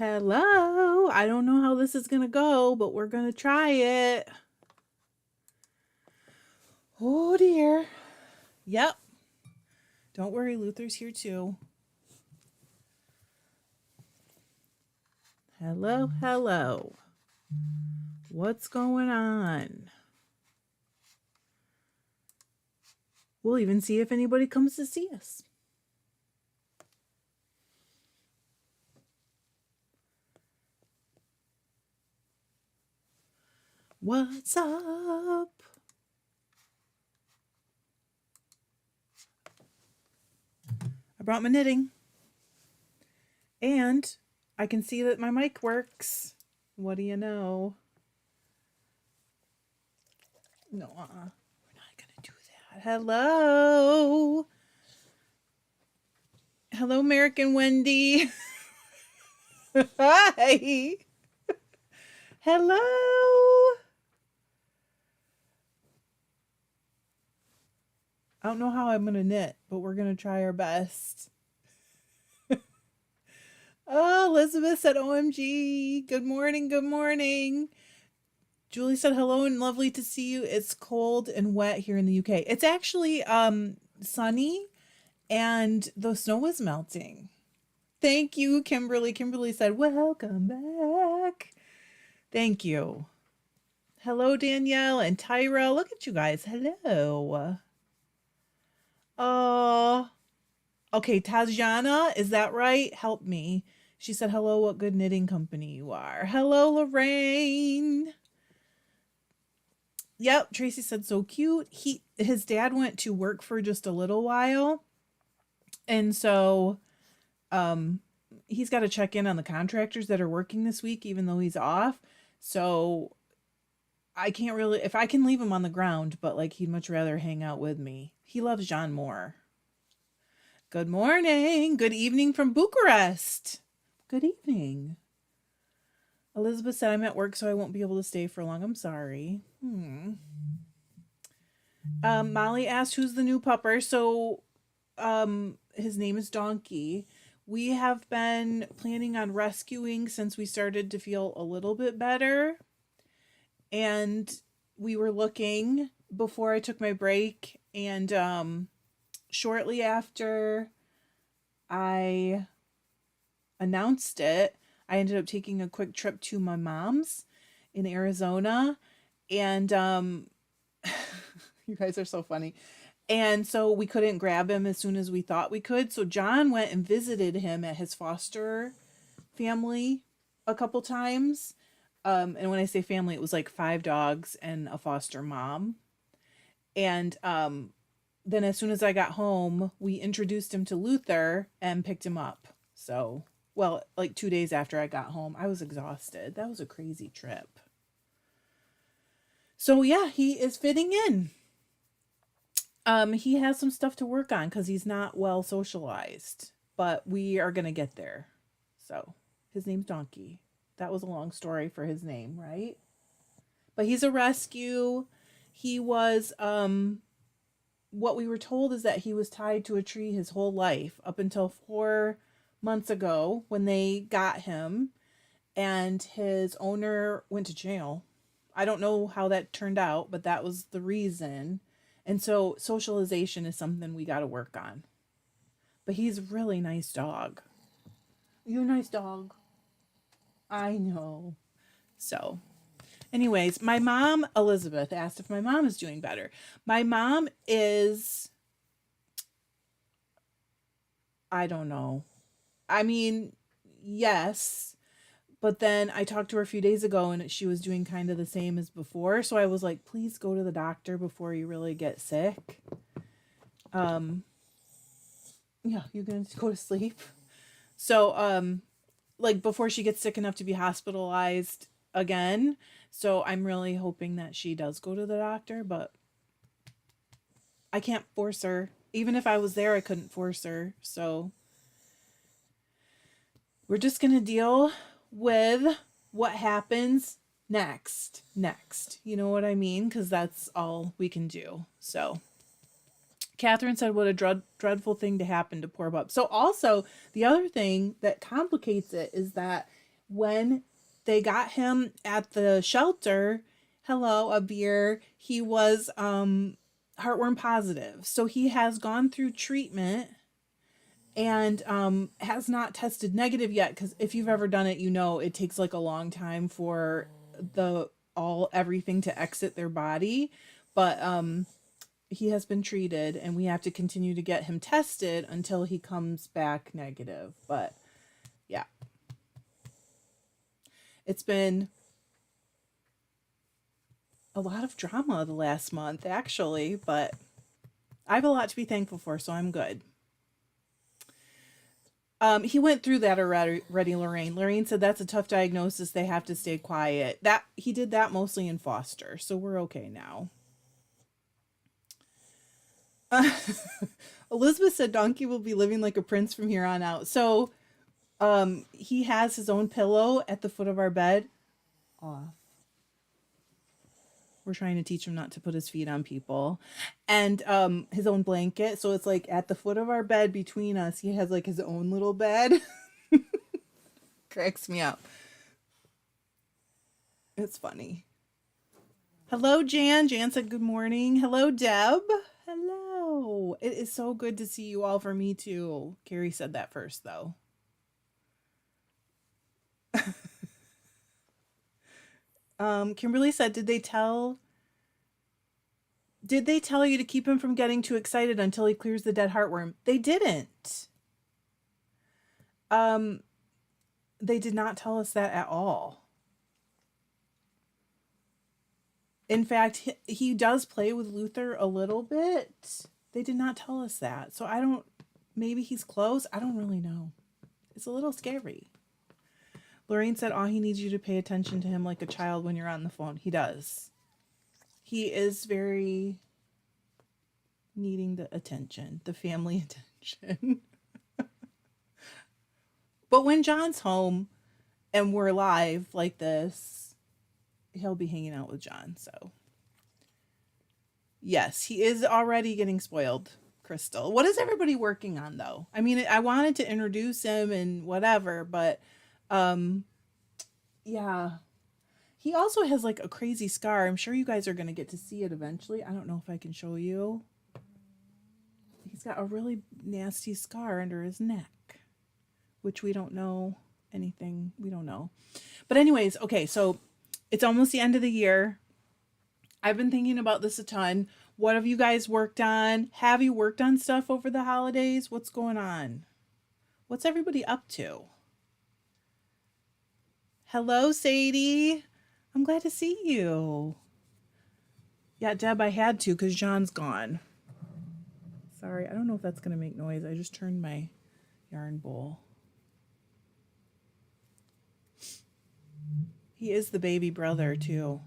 Hello. I don't know how this is going to go, but we're going to try it. Oh dear. Yep. Don't worry, Luther's here too. Hello, hello. What's going on? We'll even see if anybody comes to see us. What's up? I brought my knitting. And I can see that my mic works. What do you know? No, we're not going to do that. Hello. Hello, American Wendy. Hi. Hello. I don't know how I'm going to knit, but we're going to try our best. Oh, Elizabeth said, OMG. Good morning. Good morning. Julie said, hello and lovely to see you. It's cold and wet here in the UK. It's actually sunny and the snow is melting. Thank you, Kimberly. Kimberly said, welcome back. Thank you. Hello, Danielle and Tyra. Look at you guys. Hello. Oh, okay. Tajana, is that right? Help me. She said, hello, what good knitting company you are. Hello, Lorraine. Yep, Tracy said so cute. His dad went to work for just a little while. And so he's got to check in on the contractors that are working this week, even though he's off. So I can't really, if I can leave him on the ground, but like he'd much rather hang out with me. He loves John more. Good morning. Good evening from Bucharest. Good evening. Elizabeth said, I'm at work, so I won't be able to stay for long. I'm sorry. Molly asked, who's the new pupper? So his name is Donkey. We have been planning on rescuing since we started to feel a little bit better. And we were looking before I took my break. And shortly after I announced it, I ended up taking a quick trip to my mom's in Arizona. And you guys are so funny. And so we couldn't grab him as soon as we thought we could. So John went and visited him at his foster family a couple times. And when I say family, it was like 5 dogs and a foster mom. And then as soon as I got home, we introduced him to Luther and picked him up. So, well, like 2 days after I got home, I was exhausted. That was a crazy trip. So yeah, he is fitting in. He has some stuff to work on because he's not well socialized, but we are gonna get there. So his name's Donkey. That was a long story for his name, right? But he's a rescue. He was what we were told is that he was tied to a tree his whole life up until 4 months ago when they got him, and his owner went to jail. I don't know how that turned out, but that was the reason. And so socialization is something we got to work on. But he's a really nice dog. You're a nice dog. I know. So, anyways, my mom, Elizabeth, asked if my mom is doing better. My mom is, I don't know. I mean, yes. But then I talked to her a few days ago and she was doing kind of the same as before. So I was like, please go to the doctor before you really get sick. Yeah, you're going to go to sleep. So, like before she gets sick enough to be hospitalized again. So I'm really hoping that she does go to the doctor, but I can't force her. Even if I was there, I couldn't force her. So we're just going to deal with what happens next. You know what I mean? Because that's all we can do. So Catherine said, what a dreadful thing to happen to poor Bub. So also, the other thing that complicates it is that when they got him at the shelter, hello, a beer, he was heartworm positive. So he has gone through treatment and has not tested negative yet, because if you've ever done it, you know it takes like a long time for the all everything to exit their body. But he has been treated and we have to continue to get him tested until he comes back negative. But yeah, it's been a lot of drama the last month actually, but I have a lot to be thankful for, so I'm good. He went through that already, Lorraine. Lorraine said that's a tough diagnosis. They have to stay quiet. That he did that mostly in foster, so we're okay now. Elizabeth said Donkey will be living like a prince from here on out. So, he has his own pillow at the foot of our bed. Off. We're trying to teach him not to put his feet on people, and his own blanket. So it's like at the foot of our bed between us. He has like his own little bed. Cracks me up. It's funny. Hello, Jan. Jan said good morning. Hello, Deb. Hello. It is so good to see you all. For me too. Carrie said that first though. Kimberly said, did they tell you to keep him from getting too excited until he clears the dead heartworm? They didn't. Um, they did not tell us that at all. In fact, he does play with Luther a little bit. They did not tell us that. So maybe he's close. I don't really know. It's a little scary. Lorraine said, oh, he needs you to pay attention to him like a child when you're on the phone. He does. He is very needing the attention, the family attention. But when John's home and we're live like this, he'll be hanging out with John. So yes, he is already getting spoiled. Crystal, what is everybody working on though? I mean, I wanted to introduce him and whatever, but yeah, he also has like a crazy scar. I'm sure you guys are going to get to see it eventually. I don't know if I can show you. He's got a really nasty scar under his neck, which we don't know anything. We don't know. But anyways, okay, so it's almost the end of the year. I've been thinking about this a ton. What have you guys worked on? Have you worked on stuff over the holidays? What's going on? What's everybody up to? Hello, Sadie. I'm glad to see you. Yeah, Deb, I had to because John's gone. Sorry, I don't know if that's going to make noise. I just turned my yarn bowl. He is the baby brother, too.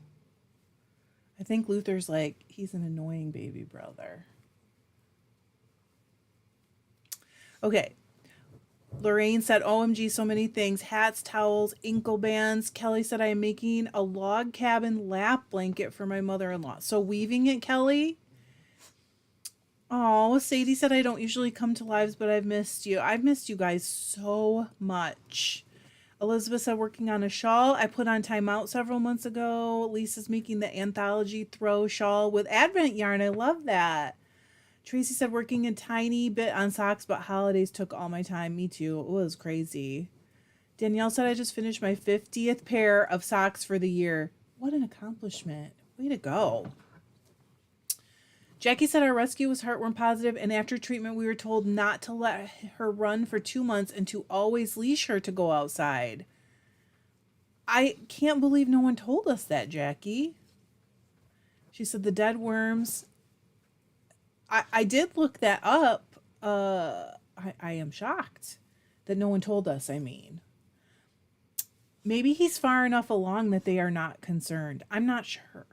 I think Luther's like, he's an annoying baby brother. Okay. Lorraine said, OMG, so many things. Hats, towels, ankle bands. Kelly said, I am making a log cabin lap blanket for my mother-in-law. So weaving it, Kelly? Oh, Sadie said, I don't usually come to lives, but I've missed you. I've missed you guys so much. Elizabeth said, working on a shawl I put on timeout several months ago. Lisa's making the anthology throw shawl with Advent yarn. I love that. Tracy said, working a tiny bit on socks, but holidays took all my time. Me too. It was crazy. Danielle said, I just finished my 50th pair of socks for the year. What an accomplishment. Way to go. Jackie said our rescue was heartworm positive, and after treatment, we were told not to let her run for 2 months and to always leash her to go outside. I can't believe no one told us that, Jackie. She said the dead worms. I did look that up. I am shocked that no one told us, I mean. Maybe he's far enough along that they are not concerned. I'm not sure.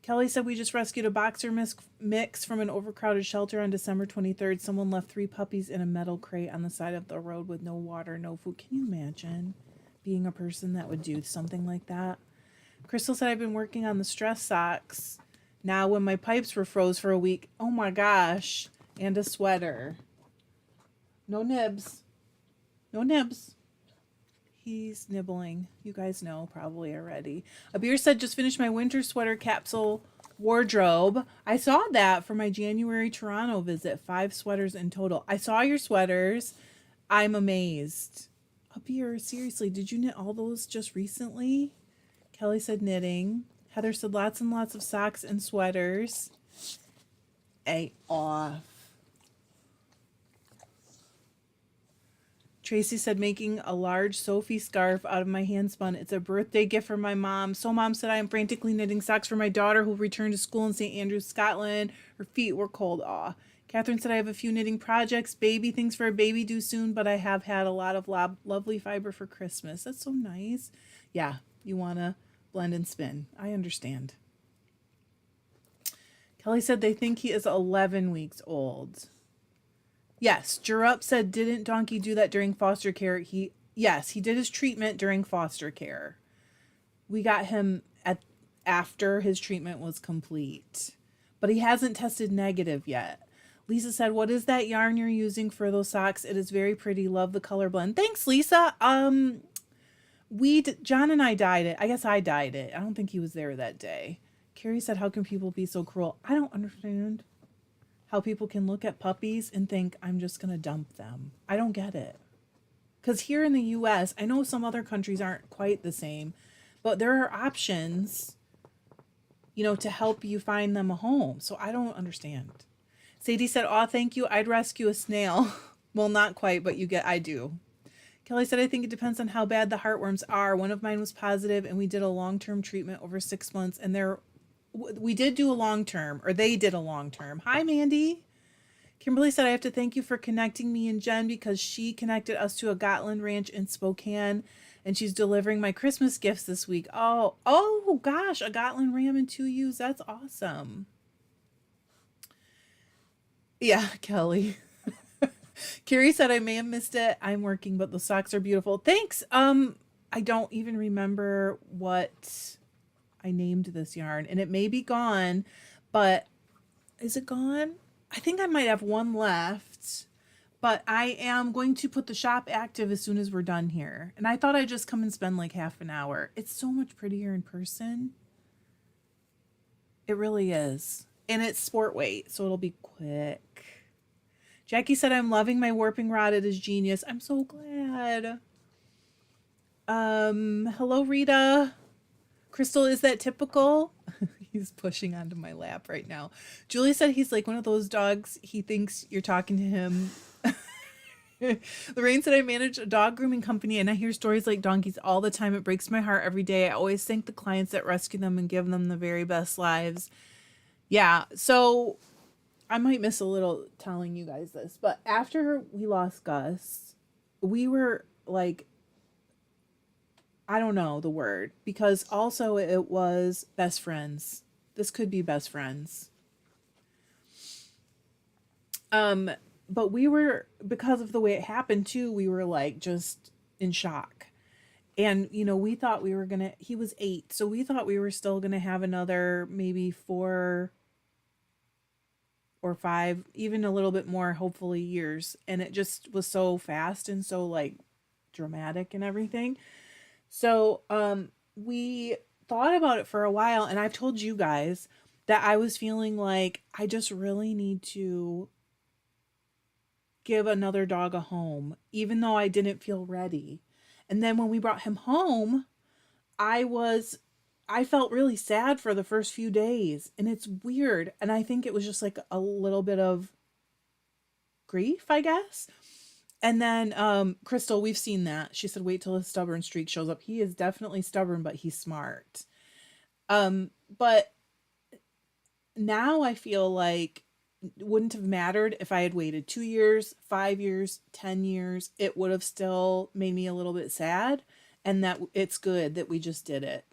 Kelly said we just rescued a boxer mix from an overcrowded shelter on December 23rd. Someone left 3 puppies in a metal crate on the side of the road with no water, no food. Can you imagine being a person that would do something like that? Crystal said I've been working on the stress socks. Now when my pipes were froze for a week. Oh my gosh. And a sweater. No nibs. No nibs. He's nibbling. You guys know probably already. Abir said, just finished my winter sweater capsule wardrobe. I saw that for my January Toronto visit. 5 sweaters in total. I saw your sweaters. I'm amazed. Abir, seriously, did you knit all those just recently? Kelly said knitting. Heather said lots and lots of socks and sweaters. Off. Tracy said making a large Sophie scarf out of my hand spun. It's a birthday gift for my mom. So mom said I am frantically knitting socks for my daughter who returned to school in St. Andrews, Scotland. Her feet were cold. Aw. Catherine said I have a few knitting projects, baby things for a baby due soon, but I have had a lot of lovely fiber for Christmas. That's so nice. Yeah, you want to blend and spin. I understand. Kelly said they think he is 11 weeks old. Yes, Jurup said, didn't Donkey do that during foster care? Yes, he did his treatment during foster care. We got him after his treatment was complete. But he hasn't tested negative yet. Lisa said, what is that yarn you're using for those socks? It is very pretty. Love the color blend. Thanks, Lisa. John and I dyed it. I guess I dyed it. I don't think he was there that day. Carrie said, how can people be so cruel? I don't understand how people can look at puppies and think, I'm just going to dump them. I don't get it. Because here in the U.S., I know some other countries aren't quite the same, but there are options, to help you find them a home. So I don't understand. Sadie said, oh, thank you. I'd rescue a snail. Well, not quite, but I do. Kelly said, I think it depends on how bad the heartworms are. One of mine was positive, and we did a long-term treatment over 6 months, and we did do a long-term, or they did a long-term. Hi, Mandy. Kimberly said, I have to thank you for connecting me and Jen because she connected us to a Gotland ranch in Spokane, and she's delivering my Christmas gifts this week. Oh gosh, a Gotland ram and 2 ewes. That's awesome. Yeah, Kelly. Carrie said, I may have missed it. I'm working, but the socks are beautiful. Thanks. I don't even remember what I named this yarn, and it may be gone, but is it gone? I think I might have one left, but I am going to put the shop active as soon as we're done here. And I thought I'd just come and spend like half an hour. It's so much prettier in person. It really is. And it's sport weight, so it'll be quick. Jackie said, I'm loving my warping rod. It is genius. I'm so glad. Hello, Rita. Crystal, is that typical? He's pushing onto my lap right now. Julie said he's like one of those dogs. He thinks you're talking to him. Lorraine said, I manage a dog grooming company and I hear stories like donkeys all the time. It breaks my heart every day. I always thank the clients that rescue them and give them the very best lives. Yeah, so I might miss a little telling you guys this, but after we lost Gus, we were like, I don't know the word, because also it was best friends. This could be best friends. But we were, because of the way it happened too, we were like just in shock. And, we thought we were he was 8. So we thought we were still going to have another maybe 4 or 5, even a little bit more, hopefully years. And it just was so fast and so like dramatic and everything. So, we thought about it for a while, and I've told you guys that I was feeling like I just really need to give another dog a home, even though I didn't feel ready. And then when we brought him home, I felt really sad for the first few days, and it's weird. And I think it was just like a little bit of grief, I guess. And then Crystal, we've seen that. She said, wait till his stubborn streak shows up. He is definitely stubborn, but he's smart. But now I feel like it wouldn't have mattered if I had waited 2 years, 5 years, 10 years. It would have still made me a little bit sad. And that it's good that we just did it.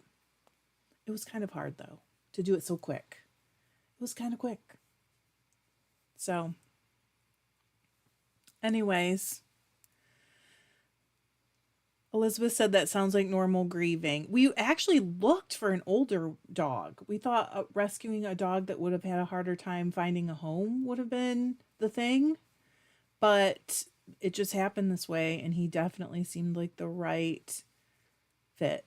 It was kind of hard, though, to do it so quick. It was kind of quick. So, anyways, Elizabeth said that sounds like normal grieving. We actually looked for an older dog. We thought rescuing a dog that would have had a harder time finding a home would have been the thing. But it just happened this way, and he definitely seemed like the right fit.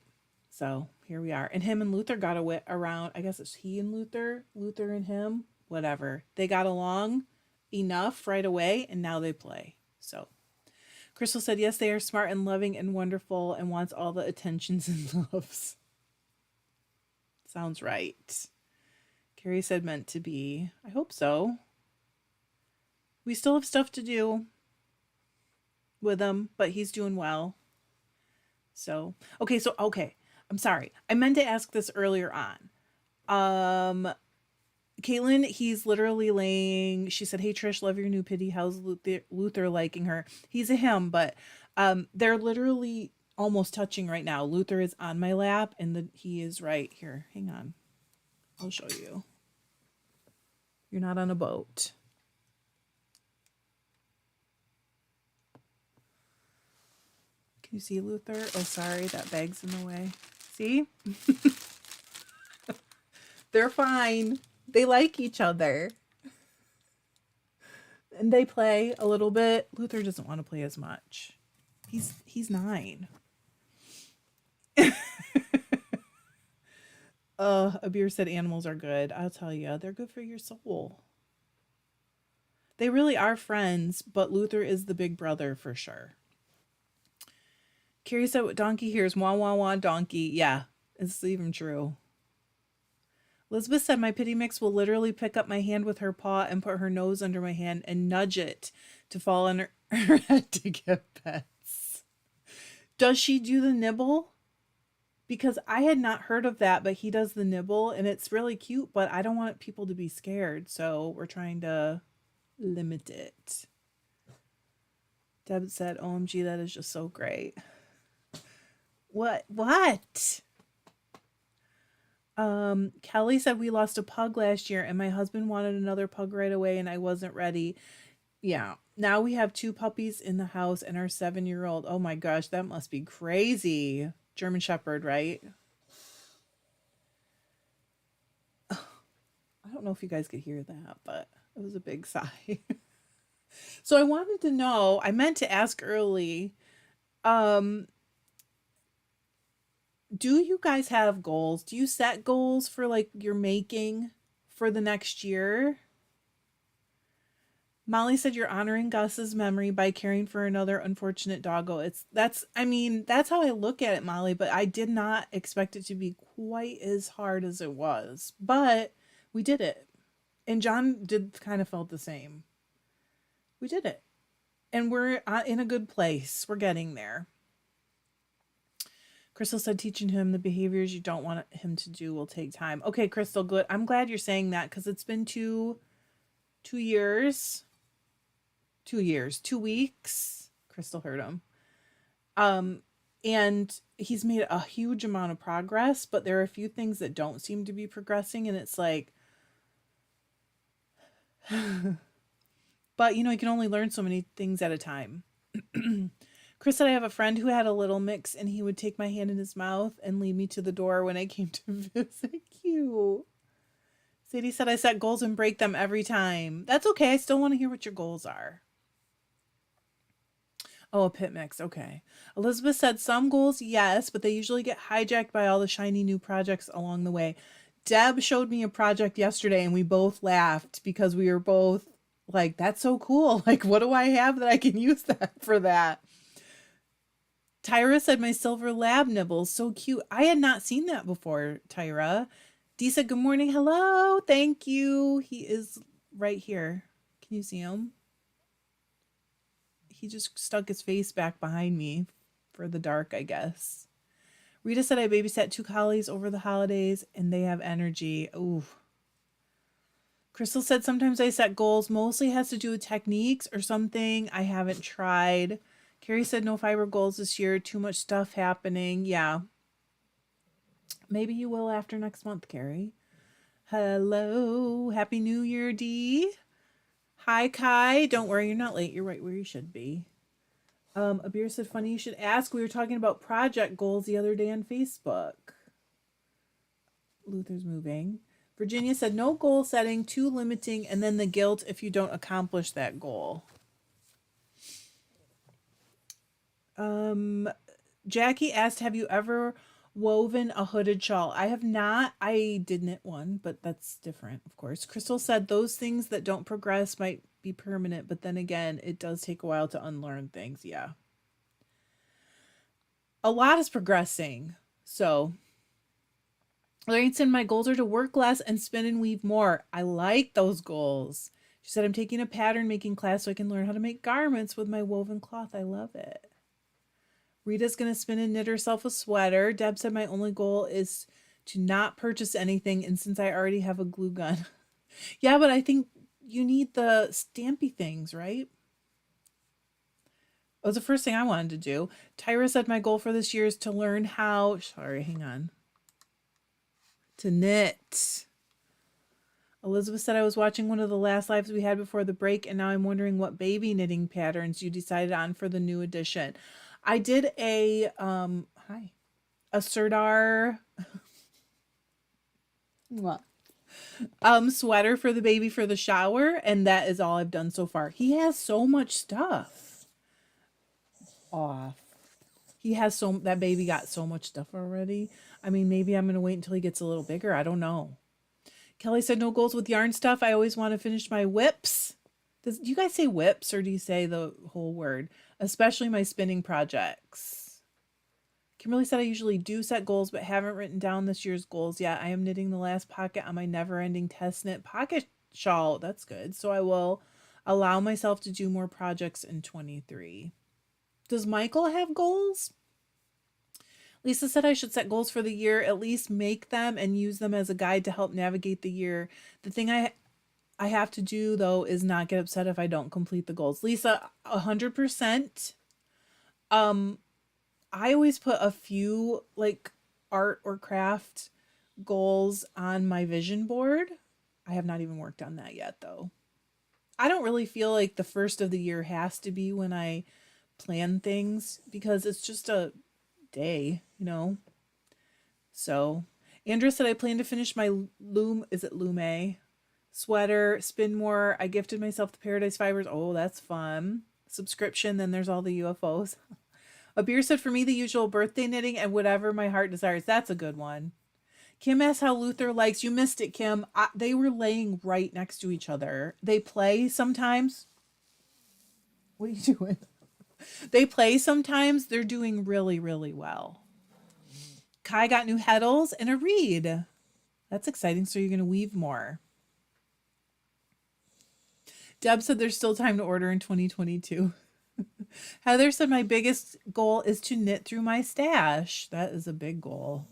So here we are. And him and Luther got around. I guess it's he and Luther and him, whatever. They got along enough right away, and now they play. So Crystal said, yes, they are smart and loving and wonderful and wants all the attentions and loves. Sounds right. Carrie said meant to be. I hope so. We still have stuff to do with him, but he's doing well. So, okay. I'm sorry. I meant to ask this earlier on. Caitlin, he's literally laying. She said, "Hey Trish, love your new pity. How's Luther liking her?" He's a him, but they're literally almost touching right now. Luther is on my lap, and he is right here. Hang on, I'll show you. You're not on a boat. Can you see Luther? Oh, sorry, that bag's in the way. See? They're fine. They like each other. And they play a little bit. Luther doesn't want to play as much. He's 9. Abir said animals are good. I'll tell you, they're good for your soul. They really are friends, but Luther is the big brother for sure. Carrie said what donkey hears, wah wah wah donkey. Yeah, it's even true. Elizabeth said my pity mix will literally pick up my hand with her paw and put her nose under my hand and nudge it to fall on her head to get pets. Does she do the nibble? Because I had not heard of that, but he does the nibble and it's really cute, but I don't want people to be scared, so we're trying to limit it. Deb said, OMG, that is just so great. What? Kelly said we lost a pug last year and my husband wanted another pug right away and I wasn't ready. Yeah. Now we have 2 puppies in the house and our 7-year-old. Oh my gosh, that must be crazy. German Shepherd, right? I don't know if you guys could hear that, but it was a big sigh. So I wanted to know, I meant to ask early, do you guys have goals? Do you set goals for like your making for the next year? Molly said you're honoring Gus's memory by caring for another unfortunate doggo. That's how I look at it, Molly, but I did not expect it to be quite as hard as it was. But we did it. And John did kind of felt the same. We did it. And we're in a good place. We're getting there. Crystal said teaching him the behaviors you don't want him to do will take time. Okay, Crystal, good. I'm glad you're saying that because it's been 2 years. 2 years. 2 weeks. Crystal heard him. And he's made a huge amount of progress, but there are a few things that don't seem to be progressing, and it's like, but you can only learn so many things at a time. Chris said I have a friend who had a little mix and he would take my hand in his mouth and lead me to the door when I came to visit. Cute. Sadie said I set goals and break them every time. That's okay. I still want to hear what your goals are. Oh, a pit mix. Okay. Elizabeth said some goals, yes, but they usually get hijacked by all the shiny new projects along the way. Deb showed me a project yesterday and we both laughed because we were both like, that's so cool. Like, what do I have that I can use that for that? Tyra said my silver lab nibbles. So cute. I had not seen that before, Tyra. Dee said, good morning. Hello. Thank you. He is right here. Can you see him? He just stuck his face back behind me for the dark, I guess. Rita said I babysat 2 collies over the holidays and they have energy. Ooh. Crystal said sometimes I set goals. Mostly has to do with techniques or something I haven't tried. Carrie said no fiber goals this year. Too much stuff happening. Yeah. Maybe you will after next month, Carrie. Hello. Happy New Year, Dee. Hi, Kai. Don't worry, you're not late. You're right where you should be. Abir said, funny you should ask. We were talking about project goals the other day on Facebook. Luther's moving. Virginia said, no goal setting, too limiting, and then the guilt if you don't accomplish that goal. Um, Jackie asked, have you ever woven a hooded shawl? I have not. I did knit one, but that's different, of course. Crystal said those things that don't progress might be permanent, but then again, it does take a while to unlearn things. Yeah. A lot is progressing. So, Lorraine said, my goals are to work less and spin and weave more. I like those goals. She said, I'm taking a pattern making class so I can learn how to make garments with my woven cloth. I love it. Rita's going to spin and knit herself a sweater. Deb said, my only goal is to not purchase anything. And since I already have a glue gun. Yeah, but I think you need the stampy things, right? It was the first thing I wanted to do. Tyra said, my goal for this year is to learn how, sorry, hang on, to knit. Elizabeth said, I was watching one of the last lives we had before the break, and now I'm wondering what baby knitting patterns you decided on for the new edition. I did a Serdar sweater for the baby for the shower, and that is all I've done so far. He has so much stuff off. That baby got so much stuff already. I mean, maybe I'm gonna wait until he gets a little bigger. I don't know. Kelly said, no goals with yarn stuff. I always want to finish my whips. Do you guys say whips or do you say the whole word? Especially my spinning projects. Kimberly said, I usually do set goals, but haven't written down this year's goals yet. I am knitting the last pocket on my never-ending test knit pocket shawl. That's good. So I will allow myself to do more projects in 23. Does Michael have goals? Lisa said I should set goals for the year, at least make them and use them as a guide to help navigate the year. The thing I have to do, though, is not get upset if I don't complete the goals. Lisa, 100%. I always put a few, like, art or craft goals on my vision board. I have not even worked on that yet, though. I don't really feel like the first of the year has to be when I plan things because it's just a day, you know. So Andrea said I plan to finish my lume sweater, spin more. I gifted myself the Paradise Fibers. Oh, that's fun. Subscription, then there's all the UFOs. A beer said for me the usual birthday knitting and whatever my heart desires. That's a good one. Kim asked how Luther likes. You missed it, Kim. They were laying right next to each other. They play sometimes. What are you doing? They play sometimes. They're doing really, really well. Kai got new heddles and a reed. That's exciting. So you're going to weave more. Deb said there's still time to order in 2022. Heather said my biggest goal is to knit through my stash. That is a big goal.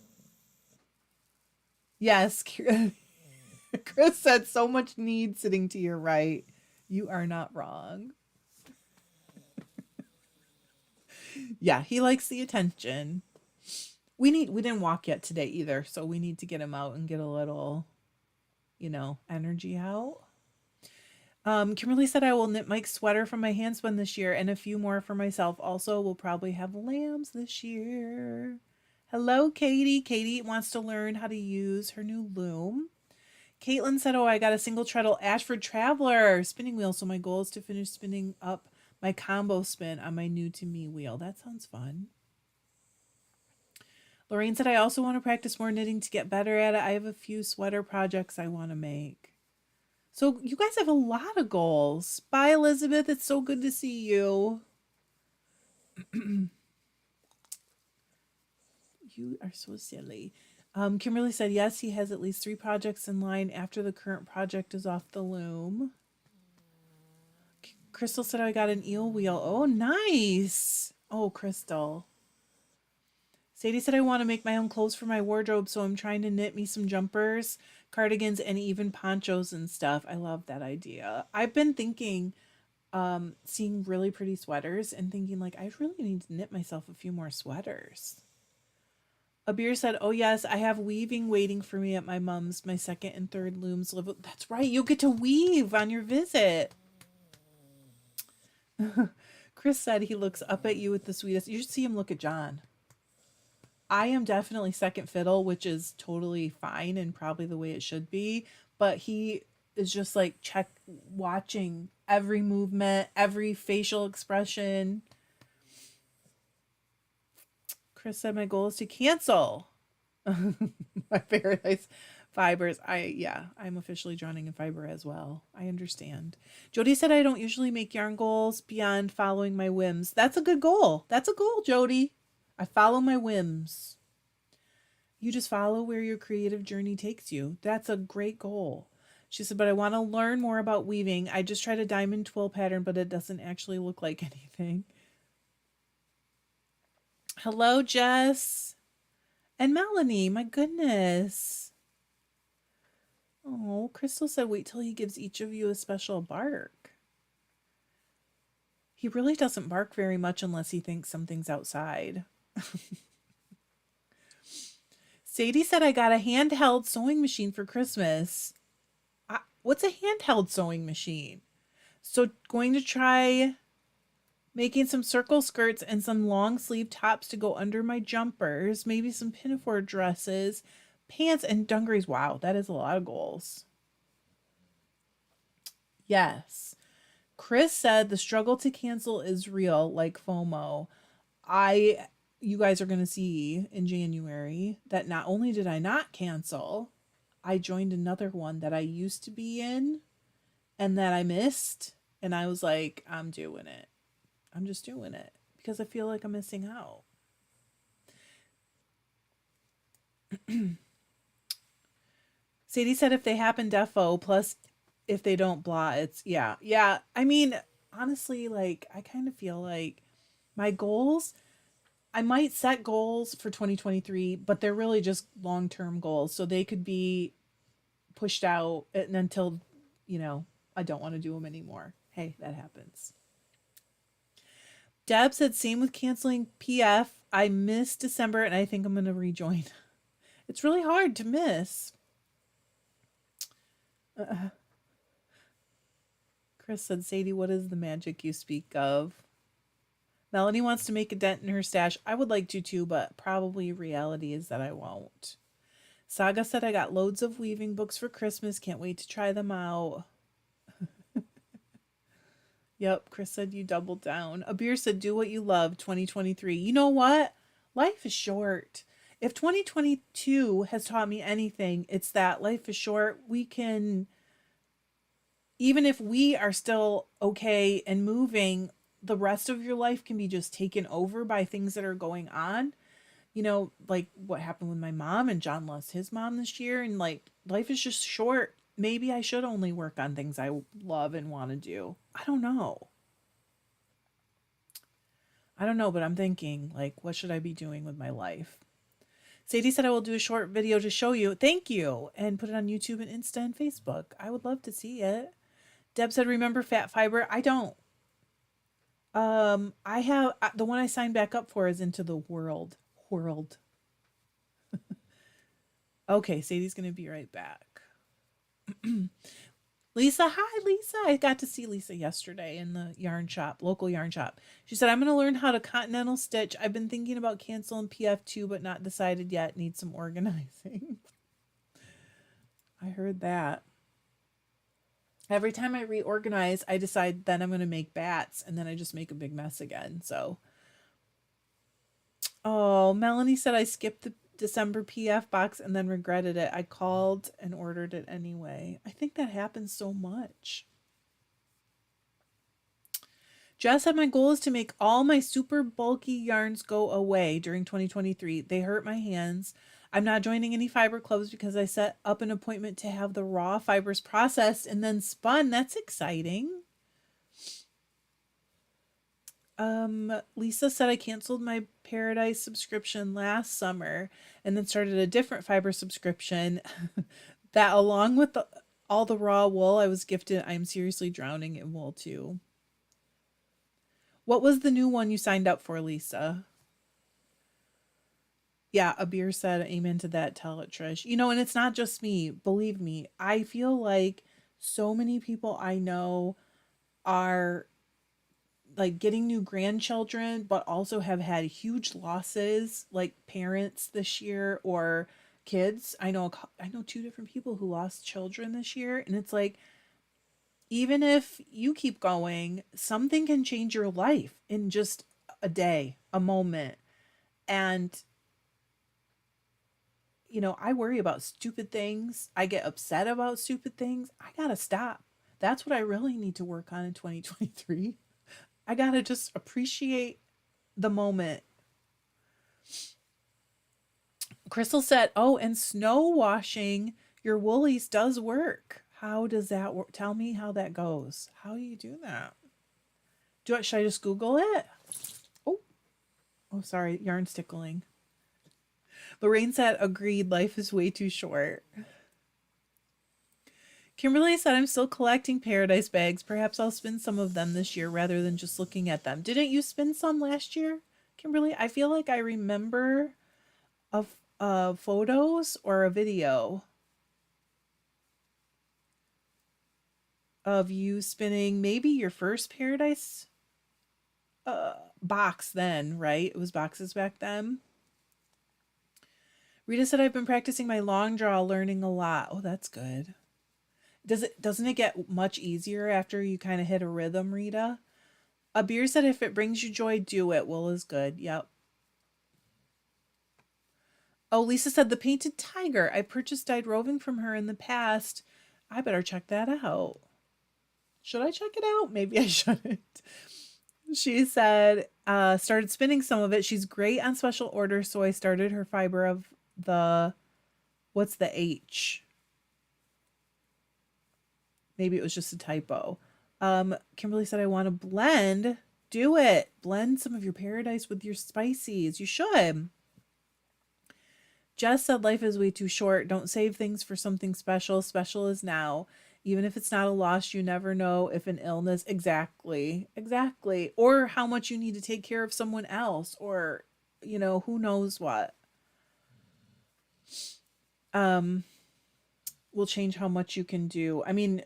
Yes. Chris said so much need sitting to your right. You are not wrong. Yeah, he likes the attention. We didn't walk yet today either, so we need to get him out and get a little, energy out. Kimberly said I will knit Mike's sweater from my handspun this year and a few more for myself. Also, we'll probably have lambs this year. Hello, Katie. Katie wants to learn how to use her new loom. Caitlin said, I got a single treadle Ashford Traveler spinning wheel, so my goal is to finish spinning up my combo spin on my new to me wheel. That sounds fun. Lorraine said, I also want to practice more knitting to get better at it. I have a few sweater projects I want to make. So you guys have a lot of goals. Bye, Elizabeth. It's so good to see you. You are so silly. Kimberly said, yes, he has at least 3 projects in line after the current project is off the loom. Crystal said, I got an eel wheel. Oh, nice. Oh, Crystal. Sadie said, I want to make my own clothes for my wardrobe, so I'm trying to knit me some jumpers, cardigans, and even ponchos and stuff. I love that idea. I've been thinking, seeing really pretty sweaters and thinking, I really need to knit myself a few more sweaters. Abir said, oh, yes, I have weaving waiting for me at my mom's. My second and third looms live. That's right. You'll get to weave on your visit. Chris said he looks up at you with the sweetest. You should see him look at John. I am definitely second fiddle, which is totally fine and probably the way it should be. But he is just watching every movement, every facial expression. Chris said my goal is to cancel my paradise fibers. I'm officially drowning in fiber as well. I understand. Jody said I don't usually make yarn goals beyond following my whims. That's a good goal. That's a goal, Jody. I follow my whims. You just follow where your creative journey takes you. That's a great goal. She said, but I want to learn more about weaving. I just tried a diamond twill pattern, but it doesn't actually look like anything. Hello, Jess. And Melanie, my goodness. Oh, Crystal said, wait till he gives each of you a special bark. He really doesn't bark very much unless he thinks something's outside. Sadie said, I got a handheld sewing machine for Christmas. What's a handheld sewing machine? So going to try making some circle skirts and some long sleeve tops to go under my jumpers, maybe some pinafore dresses, pants, and dungarees. Wow, that is a lot of goals. Yes. Chris said the struggle to cancel is real, like FOMO. You guys are going to see in January that not only did I not cancel, I joined another one that I used to be in and that I missed. And I was like, I'm doing it. I'm just doing it because I feel like I'm missing out. Sadie said if they happen, defo, plus if they don't, blah, it's, yeah. I mean, honestly, like, I kind of feel like my goals, I might set goals for 2023, but they're really just long-term goals. So they could be pushed out until, I don't want to do them anymore. Hey, that happens. Deb said, same with canceling PF. I missed December and I think I'm going to rejoin. It's really hard to miss. Chris said, Sadie, what is the magic you speak of? Melanie wants to make a dent in her stash. I would like to too, but probably reality is that I won't. Saga said, I got loads of weaving books for Christmas. Can't wait to try them out. Yep, Chris said you doubled down. Abir said, do what you love, 2023. You know what? Life is short. If 2022 has taught me anything, it's that life is short. We can, even if we are still okay and moving, the rest of your life can be just taken over by things that are going on. Like what happened with my mom, and John lost his mom this year, and like life is just short. Maybe I should only work on things I love and want to do. I don't know, but I'm thinking, like, what should I be doing with my life? Sadie said I will do a short video to show you. Thank you. And put it on YouTube and Insta and Facebook. I would love to see it. Deb said, remember Fat Fiber? I don't. I have the one I signed back up for is Into the World. Okay, Sadie's going to be right back. Lisa, hi Lisa. I got to see Lisa yesterday in the yarn shop, local yarn shop. She said, I'm going to learn how to continental stitch. I've been thinking about canceling PF2, but not decided yet. Need some organizing. I heard that. Every time I reorganize, I decide then I'm going to make bats, and then I just make a big mess again. So, oh, Melanie said I skipped the December PF box and then regretted it. I called and ordered it anyway. I think that happens so much. Jess said my goal is to make all my super bulky yarns go away during 2023. They hurt my hands. I'm not joining any fiber clubs because I set up an appointment to have the raw fibers processed and then spun. That's exciting. Lisa said I canceled my Paradise subscription last summer and then started a different fiber subscription that along with all the raw wool I was gifted, I'm seriously drowning in wool too. What was the new one you signed up for, Lisa? Yeah, Abir said, amen to that. Tell it, Trish. And it's not just me. Believe me, I feel like so many people I know are like getting new grandchildren, but also have had huge losses, like parents this year or kids. I know 2 different people who lost children this year, and it's like, even if you keep going, something can change your life in just a day, a moment. And, I worry about stupid things. I get upset about stupid things. I got to stop. That's what I really need to work on in 2023. I got to just appreciate the moment. Crystal said, "Oh, and snow washing your woolies does work. How does that work? Tell me how that goes. How do you do that? Should I just Google it? Oh, oh, sorry, yarn's tickling." Lorraine said, "Agreed. Life is way too short." Kimberly said, "I'm still collecting paradise bags. Perhaps I'll spin some of them this year rather than just looking at them." Didn't you spin some last year, Kimberly? I feel like I remember photos or a video of you spinning maybe your first paradise box then, right? It was boxes back then. Rita said, "I've been practicing my long draw, learning a lot." Oh, that's good. Doesn't it get much easier after you kind of hit a rhythm, Rita? A beer said, "If it brings you joy, do it." Will is good. Yep. Oh, Lisa said, "The painted tiger. I purchased dyed roving from her in the past. I better check that out." Should I check it out? Maybe I shouldn't. She said, started spinning some of it. She's great on special orders, so I started her fiber of the, what's the H? Maybe it was just a typo. Kimberly said, "I want to blend." Do it. Blend some of your paradise with your spices. You should. Jess said, "Life is way too short. Don't save things for something special. Special is now. Even if it's not a loss, you never know if an illness." Exactly. Exactly. Or how much you need to take care of someone else, or, who knows what. Um, will change how much you can do. I mean,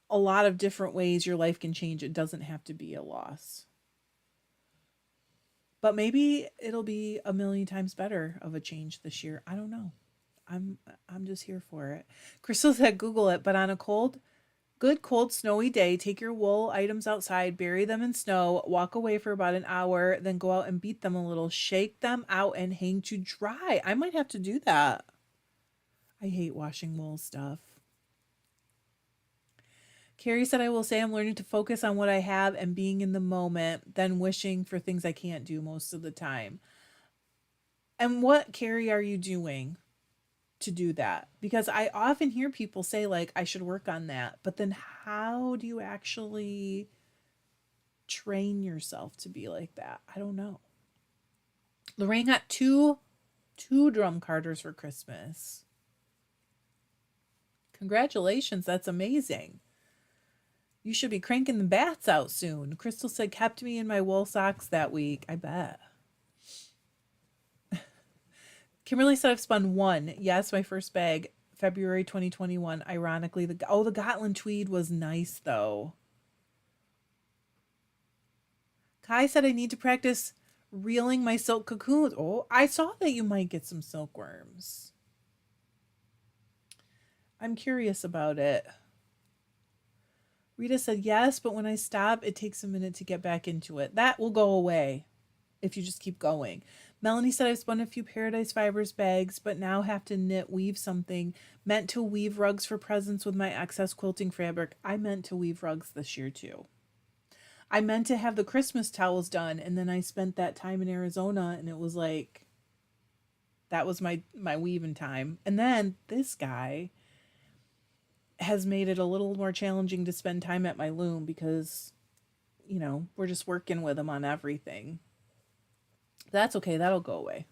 a lot of different ways your life can change. It doesn't have to be a loss. But maybe it'll be a million times better of a change this year. I don't know. I'm I'm just here for it. Crystal said, "Google it," but on a good cold snowy day, take your wool items outside, bury them in snow, walk away for about an hour, then go out and beat them a little, shake them out and hang to dry. I might have to do that. I hate washing wool stuff. Carrie said, "I will say I'm learning to focus on what I have and being in the moment, then wishing for things I can't do most of the time." And what, Carrie, are you doing to do that? Because I often hear people say, like, I should work on that. But then how do you actually train yourself to be like that? I don't know. Lorraine got two drum carters for Christmas. Congratulations. That's amazing. You should be cranking the bats out soon. Crystal said, "Kept me in my wool socks that week." I bet. Kimberly said, "I've spun one." Yes, my first bag, February 2021. Ironically, the Gotland tweed was nice though. Kai said, "I need to practice reeling my silk cocoons." Oh, I saw that you might get some silkworms. I'm curious about it. Rita said, "Yes, but when I stop, it takes a minute to get back into it." That will go away if you just keep going. Melanie said, "I've spun a few Paradise Fibers bags, but now have to weave something. Meant to weave rugs for presents with my excess quilting fabric." I meant to weave rugs this year too. I meant to have the Christmas towels done, and then I spent that time in Arizona, and it was like, that was my weaving time. And then this guy has made it a little more challenging to spend time at my loom because, we're just working with him on everything. That's okay. That'll go away.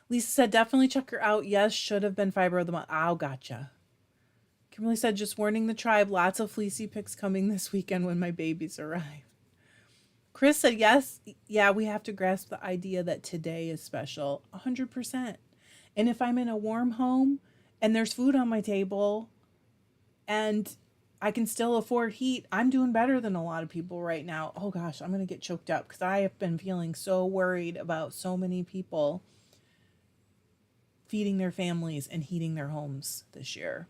Lisa said, "Definitely check her out. Yes, should have been fiber of the month." Oh, gotcha. Kimberly said, "Just warning the tribe. Lots of fleecy pics coming this weekend when my babies arrive." Chris said, "Yes. Yeah, we have to grasp the idea that today is special." 100%. And if I'm in a warm home and there's food on my table and I can still afford heat, I'm doing better than a lot of people right now. Oh gosh, I'm going to get choked up because I have been feeling so worried about so many people feeding their families and heating their homes this year.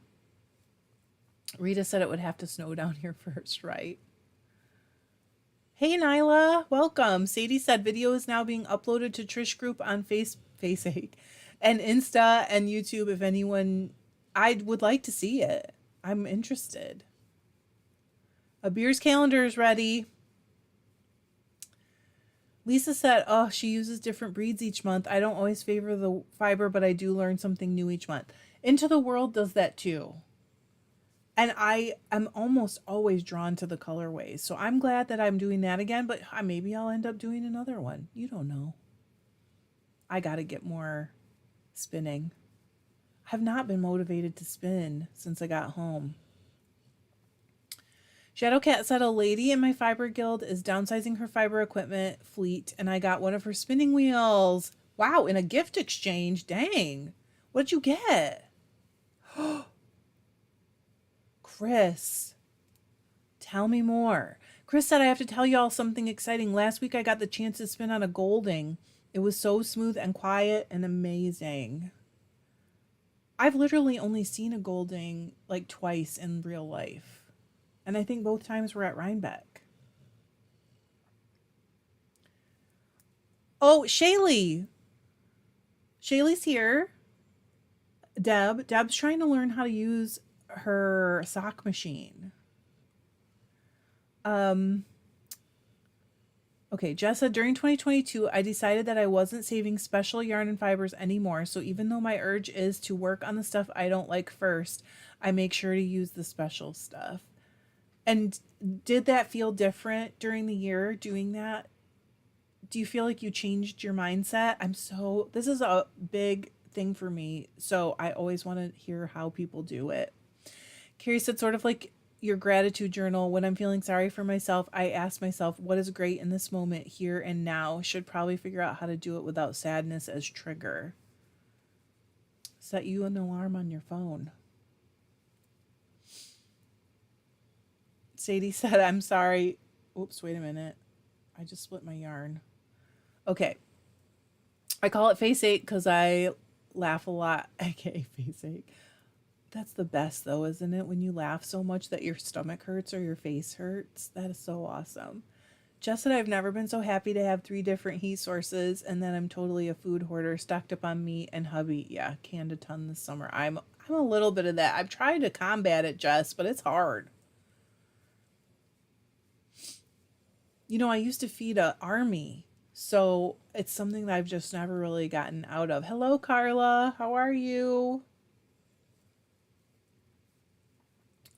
Rita said it would have to snow down here first, right? Hey Nyla, welcome. Sadie said video is now being uploaded to Trish group on Faceake and Insta and YouTube if anyone I would like to see it. I'm interested. A beer's calendar is ready. Lisa said, oh, she uses different breeds each month. I don't always favor the fiber, but I do learn something new each month. Into the World does that too. And I am almost always drawn to the colorways. So I'm glad that I'm doing that again, but maybe I'll end up doing another one. You don't know. I got to get more spinning. I have not been motivated to spin since I got home. Shadowcat said a lady in my fiber guild is downsizing her fiber equipment fleet, and I got one of her spinning wheels. Wow, in a gift exchange. Dang. What'd you get? Chris, tell me more. Chris said I have to tell y'all something exciting. Last week I got the chance to spin on a Golding. It was so smooth and quiet and amazing. I've literally only seen a Golding like twice in real life. And I think both times were at Rhinebeck. Oh, Shaylee. Shaylee's here. Deb's trying to learn how to use her sock machine. Okay, Jess said during 2022, I decided that I wasn't saving special yarn and fibers anymore. So even though my urge is to work on the stuff I don't like first, I make sure to use the special stuff. And did that feel different during the year doing that? Do you feel like you changed your mindset? This is a big thing for me. So I always want to hear how people do it. Carrie said, sort of like your gratitude journal. When I'm feeling sorry for myself, I ask myself, what is great in this moment, here and now? Should probably figure out how to do it without sadness as trigger. Set you an alarm on your phone. Sadie said, I'm sorry. Oops, wait a minute. I just split my yarn. Okay. I call it Faceake because I laugh a lot. AKA Faceake. That's the best though, isn't it? When you laugh so much that your stomach hurts or your face hurts. That is so awesome. Jess said I've never been so happy to have 3 different heat sources, and then I'm totally a food hoarder, stocked up on meat and hubby. Yeah, canned a ton this summer. I'm a little bit of that. I've tried to combat it, Jess, but it's hard. You know, I used to feed an army, so it's something that I've just never really gotten out of. Hello, Carla. How are you?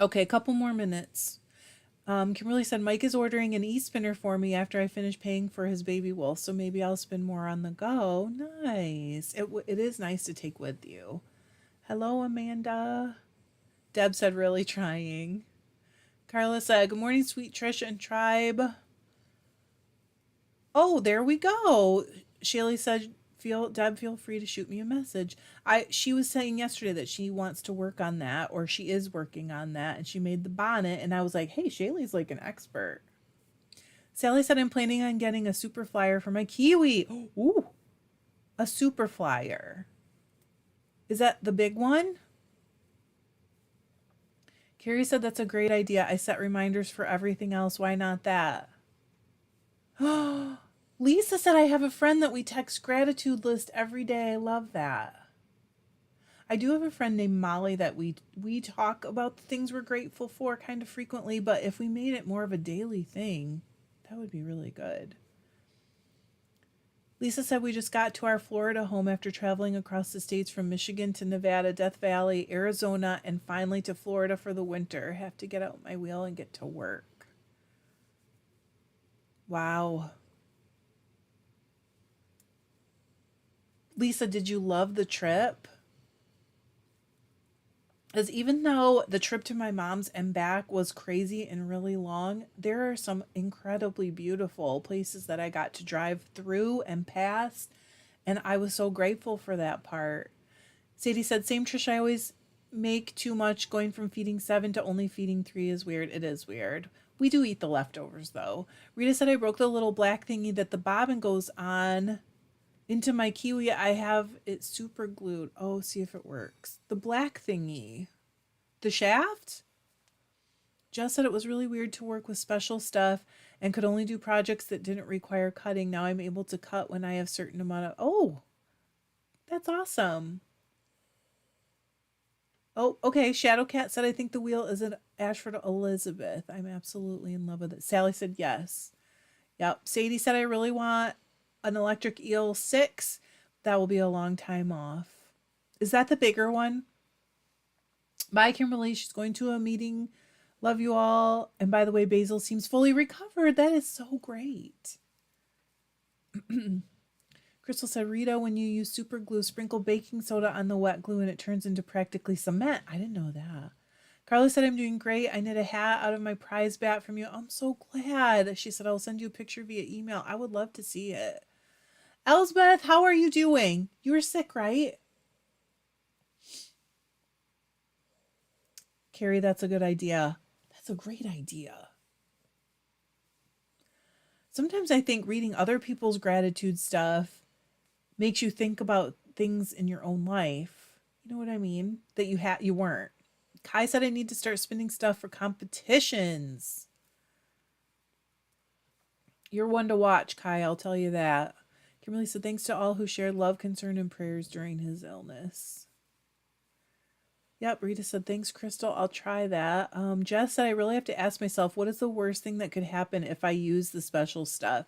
Okay, a couple more minutes. Kimberly said Mike is ordering an e-spinner for me after I finish paying for his baby wool, so maybe I'll spin more on the go. Nice. It is nice to take with you. Hello, Amanda. Deb said really trying. Carla said, good morning, sweet Trish and tribe. Oh, there we go. Shaylee said, Deb, feel free to shoot me a message. She was saying yesterday that she wants to work on that, or she is working on that, and she made the bonnet, and I was like, hey, Shaylee's like an expert. Sally said, I'm planning on getting a super flyer for my Kiwi. Ooh, a super flyer. Is that the big one? Carrie said, that's a great idea. I set reminders for everything else. Why not that? Lisa said, I have a friend that we text gratitude list every day. I love that. I do have a friend named Molly that we talk about the things we're grateful for kind of frequently, but if we made it more of a daily thing, that would be really good. Lisa said we just got to our Florida home after traveling across the states from Michigan to Nevada, Death Valley, Arizona, and finally to Florida for the winter. Have to get out my wheel and get to work. Wow. Lisa, did you love the trip? Because even though the trip to my mom's and back was crazy and really long, there are some incredibly beautiful places that I got to drive through and past, and I was so grateful for that part. Sadie said, same Trish, I always make too much. Going from feeding 7 to only feeding 3 is weird. It is weird. We do eat the leftovers, though. Rita said, I broke the little black thingy that the bobbin goes on into my Kiwi. I have it super glued. Oh, see if it works. The black thingy. The shaft? Jess said it was really weird to work with special stuff and could only do projects that didn't require cutting. Now I'm able to cut when I have certain amount of, oh, that's awesome. Oh, okay. Shadowcat said, I think the wheel is an Ashford Elizabeth. I'm absolutely in love with it. Sally said, yes. Yep. Sadie said, I really want an electric eel 6. That will be a long time off. Is that the bigger one? Bye, Kimberly. She's going to a meeting. Love you all. And by the way, Basil seems fully recovered. That is so great. Crystal said, Rita, when you use super glue, sprinkle baking soda on the wet glue and it turns into practically cement. I didn't know that. Carly said, I'm doing great. I knit a hat out of my prize bat from you. I'm so glad. She said, I'll send you a picture via email. I would love to see it. Elsbeth, how are you doing? You were sick, right? Carrie, that's a good idea. That's a great idea. Sometimes I think reading other people's gratitude stuff makes you think about things in your own life. You know what I mean? That you weren't. Kai said I need to start spinning stuff for competitions. You're one to watch, Kai, I'll tell you that. Kimberly said thanks to all who shared love, concern, and prayers during his illness. Yep, Rita said thanks, Crystal. I'll try that. Jess said I really have to ask myself what is the worst thing that could happen if I use the special stuff.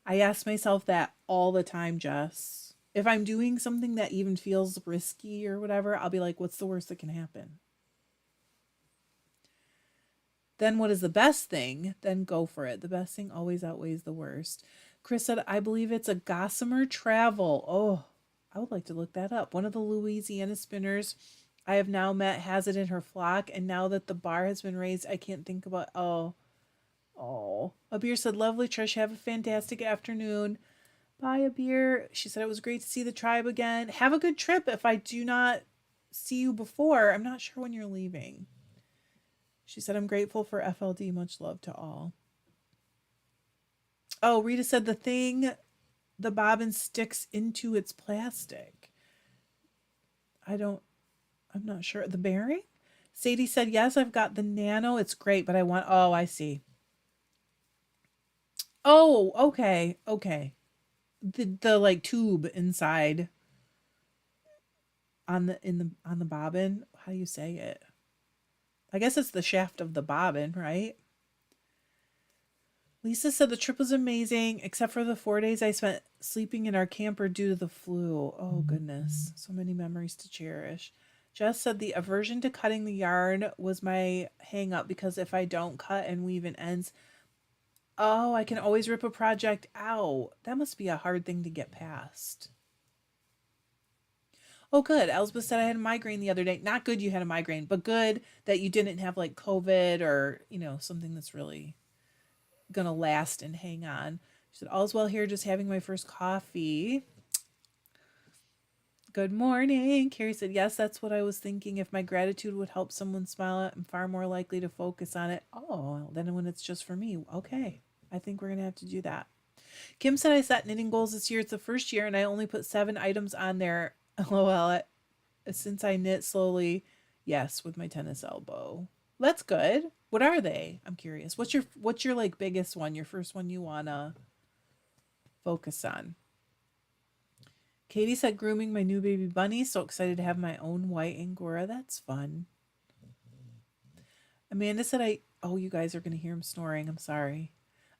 I ask myself that all the time, Jess. If I'm doing something that even feels risky or whatever, I'll be like, what's the worst that can happen? Then what is the best thing? Then go for it. The best thing always outweighs the worst. Chris said, I believe it's a Gossamer Travel. Oh, I would like to look that up. One of the Louisiana spinners I have now met has it in her flock, and now that the bar has been raised, I can't think about, oh. Abir said, lovely, Trish. Have a fantastic afternoon. Bye, Abir. She said it was great to see the tribe again. Have a good trip. If I do not see you before, I'm not sure when you're leaving. She said, I'm grateful for FLD. Much love to all. Oh, Rita said the bobbin sticks into its plastic. I'm not sure. The bearing? Sadie said, yes, I've got the nano. It's great, but oh, I see. Oh, okay. The like tube inside on the bobbin. How do you say it? I guess it's the shaft of the bobbin, right? Lisa said the trip was amazing, except for the 4 days I spent sleeping in our camper due to the flu. Oh, goodness. So many memories to cherish. Jess said the aversion to cutting the yarn was my hang up because if I don't cut and weave in ends, oh, I can always rip a project out. That must be a hard thing to get past. Oh, good. Elsbeth said I had a migraine the other day. Not good you had a migraine, but good that you didn't have like COVID or, something that's really going to last and hang on. She said, all's well here, just having my first coffee. Good morning. Carrie said, yes, that's what I was thinking. If my gratitude would help someone smile, I'm far more likely to focus on it. Oh, then when it's just for me. Okay. I think we're going to have to do that. Kim said I set knitting goals this year. It's the first year and I only put 7 items on there. LOL. Since I knit slowly, yes, with my tennis elbow. That's good. What are they? I'm curious. What's your like biggest one? Your first one you wanna focus on? Katie said grooming my new baby bunny. So excited to have my own white Angora. That's fun. Amanda said you guys are gonna hear him snoring. I'm sorry.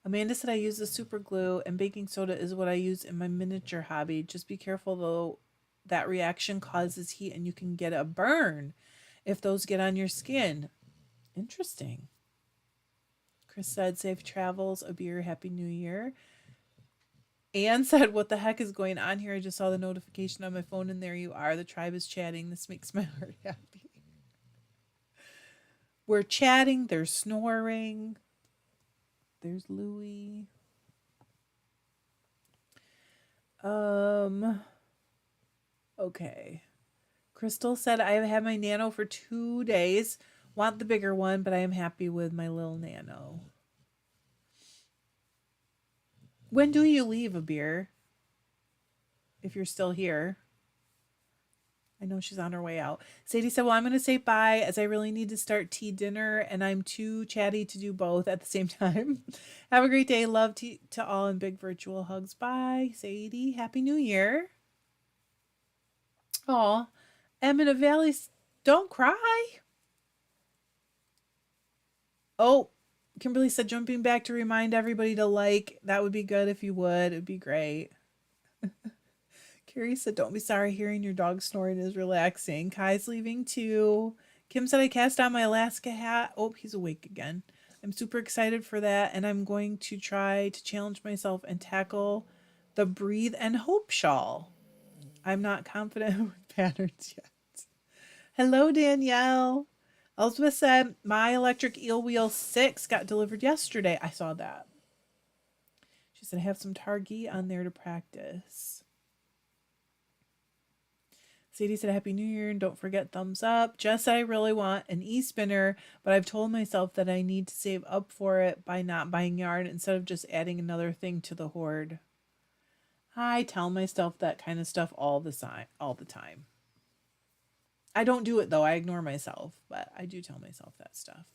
Amanda said I use the super glue and baking soda is what I use in my miniature hobby. Just be careful though. That reaction causes heat and you can get a burn if those get on your skin. Interesting. Chris said, safe travels, Abir, happy new year. Anne said, what the heck is going on here? I just saw the notification on my phone and there you are. The tribe is chatting. This makes my heart happy. We're chatting. They're snoring. There's Louie. Okay. Crystal said, I have had my nano for 2 days. Want the bigger one, but I am happy with my little nano. When do you leave, Abir? If you're still here. I know she's on her way out. Sadie said, well, I'm going to say bye as I really need to start tea dinner and I'm too chatty to do both at the same time. Have a great day. Love to all and big virtual hugs. Bye, Sadie. Happy New Year. Aw, Emma Valley, don't cry. Oh, Kimberly said, jumping back to remind everybody to like. That would be good if you would. It would be great. Carrie said, don't be sorry, hearing your dog snoring is relaxing. Kai's leaving too. Kim said, I cast on my Alaska hat. Oh, he's awake again. I'm super excited for that, and I'm going to try to challenge myself and tackle the Breathe and Hope shawl. I'm not confident with patterns yet. Hello, Danielle. Elizabeth said, my electric eel wheel 6 got delivered yesterday. I saw that. She said, I have some Targhee on there to practice. Sadie said, Happy New Year, and don't forget thumbs up. Jess said, I really want an e-spinner, but I've told myself that I need to save up for it by not buying yarn instead of just adding another thing to the hoard. I tell myself that kind of stuff all the time. I don't do it, though. I ignore myself, but I do tell myself that stuff.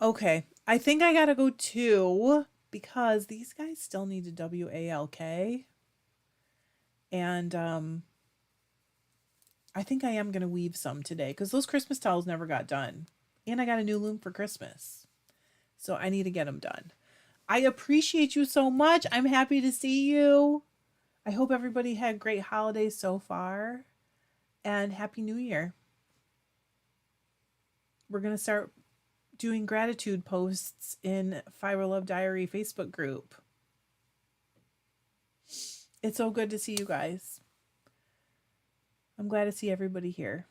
Okay, I think I gotta go too, because these guys still need to WALK. And I think I am going to weave some today because those Christmas towels never got done. And I got a new loom for Christmas. So I need to get them done. I appreciate you so much. I'm happy to see you. I hope everybody had great holidays so far. And Happy New Year. We're going to start doing gratitude posts in Fiber Love Diary Facebook group. It's so good to see you guys. I'm glad to see everybody here.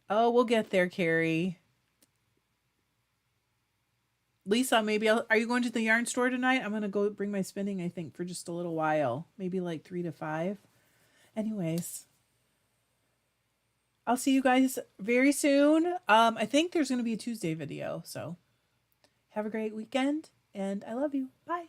Oh, we'll get there, Carrie. Lisa, maybe are you going to the yarn store tonight? I'm going to go bring my spinning, I think, for just a little while. Maybe like 3 to 5. Anyways, I'll see you guys very soon. I think there's going to be a Tuesday video, so have a great weekend, and I love you. Bye.